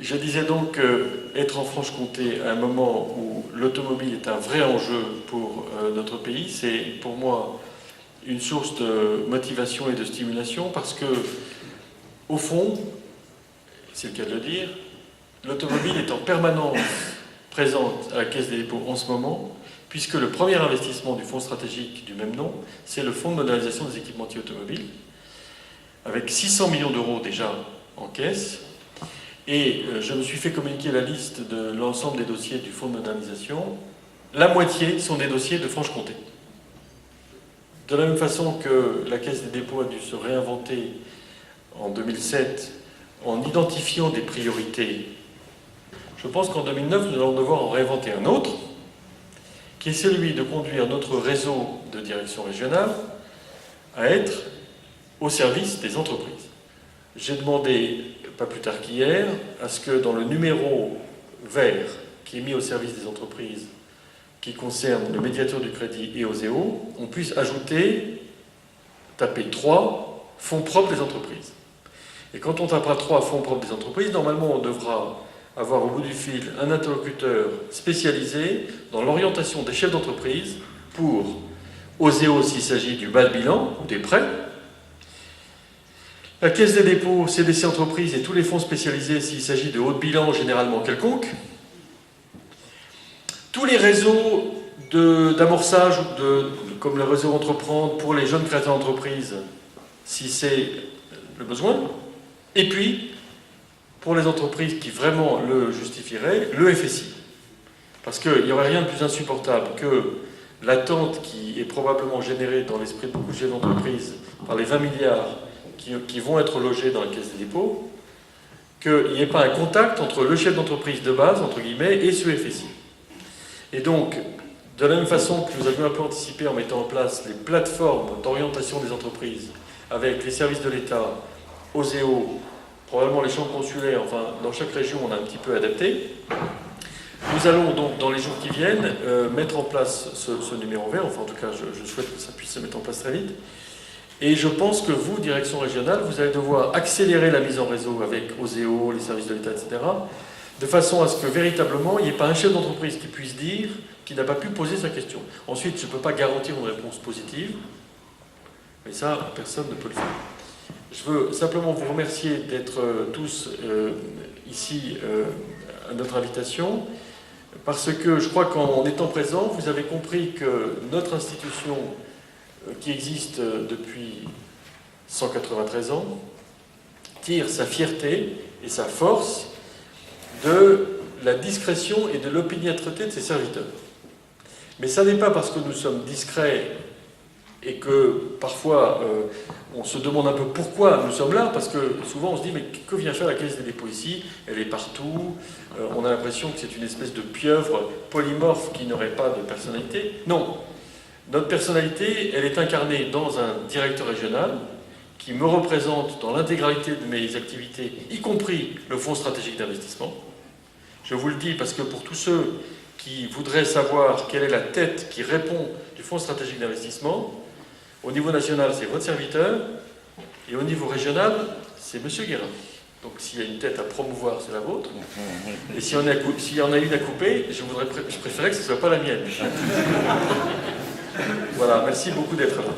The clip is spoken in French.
Je disais donc qu'être en Franche-Comté à un moment où l'automobile est un vrai enjeu pour notre pays, c'est pour moi une source de motivation et de stimulation parce que, au fond, c'est le cas de le dire, l'automobile est en permanence présente à la Caisse des dépôts en ce moment, puisque le premier investissement du fonds stratégique du même nom, c'est le fonds de modernisation des équipementiers automobiles, avec 600 millions d'euros déjà en caisse. Et je me suis fait communiquer la liste de l'ensemble des dossiers du fonds de modernisation. La moitié sont des dossiers de Franche-Comté. De la même façon que la Caisse des dépôts a dû se réinventer en 2007 en identifiant des priorités, je pense qu'en 2009, nous allons devoir en réinventer un autre, qui est celui de conduire notre réseau de direction régionale à être au service des entreprises. J'ai demandé, pas plus tard qu'hier, à ce que dans le numéro vert qui est mis au service des entreprises, qui concerne le médiateur du crédit et OSEO, on puisse ajouter, taper 3 fonds propres des entreprises. Et quand on tapera 3 fonds propres des entreprises, normalement on devra avoir au bout du fil un interlocuteur spécialisé dans l'orientation des chefs d'entreprise pour OSEO s'il s'agit du bas de bilan ou des prêts, la Caisse des dépôts, CDC Entreprises et tous les fonds spécialisés s'il s'agit de haut de bilan généralement quelconque, tous les réseaux d'amorçage, comme le réseau Entreprendre pour les jeunes créateurs d'entreprises, si c'est le besoin, et puis, pour les entreprises qui vraiment le justifieraient, le FSI. Parce qu'il n'y aurait rien de plus insupportable que l'attente qui est probablement générée dans l'esprit de beaucoup de chefs d'entreprise par les 20 milliards qui vont être logés dans la Caisse des dépôts, qu'il n'y ait pas un contact entre le chef d'entreprise de base, entre guillemets, et ce FSI. Et donc, de la même façon que nous avions un peu anticipé en mettant en place les plateformes d'orientation des entreprises avec les services de l'État, OSEO, probablement les chambres consulaires, enfin, dans chaque région, on a un petit peu adapté. Nous allons donc, dans les jours qui viennent, mettre en place ce numéro vert, enfin, en tout cas, je souhaite que ça puisse se mettre en place très vite. Et je pense que vous, direction régionale, vous allez devoir accélérer la mise en réseau avec OSEO, les services de l'État, etc., de façon à ce que véritablement, il n'y ait pas un chef d'entreprise qui puisse dire qu'il n'a pas pu poser sa question. Ensuite, je ne peux pas garantir une réponse positive, mais ça, personne ne peut le faire. Je veux simplement vous remercier d'être tous ici à notre invitation, parce que je crois qu'en étant présent, vous avez compris que notre institution, qui existe depuis 193 ans, tire sa fierté et sa force de la discrétion et de l'opiniâtreté de ses serviteurs. Mais ça n'est pas parce que nous sommes discrets et que parfois on se demande un peu pourquoi nous sommes là, parce que souvent on se dit mais que vient faire la Caisse des dépôts ici? Elle est partout, on a l'impression que c'est une espèce de pieuvre polymorphe qui n'aurait pas de personnalité. Non, notre personnalité, elle est incarnée dans un directeur régional qui me représente dans l'intégralité de mes activités, y compris le Fonds stratégique d'investissement. Je vous le dis parce que pour tous ceux qui voudraient savoir quelle est la tête qui répond du Fonds stratégique d'investissement, au niveau national, c'est votre serviteur, et au niveau régional, c'est M. Guérin. Donc s'il y a une tête à promouvoir, c'est la vôtre. Et s'il y en a une à couper, je préférerais que ce ne soit pas la mienne. Voilà, merci beaucoup d'être là.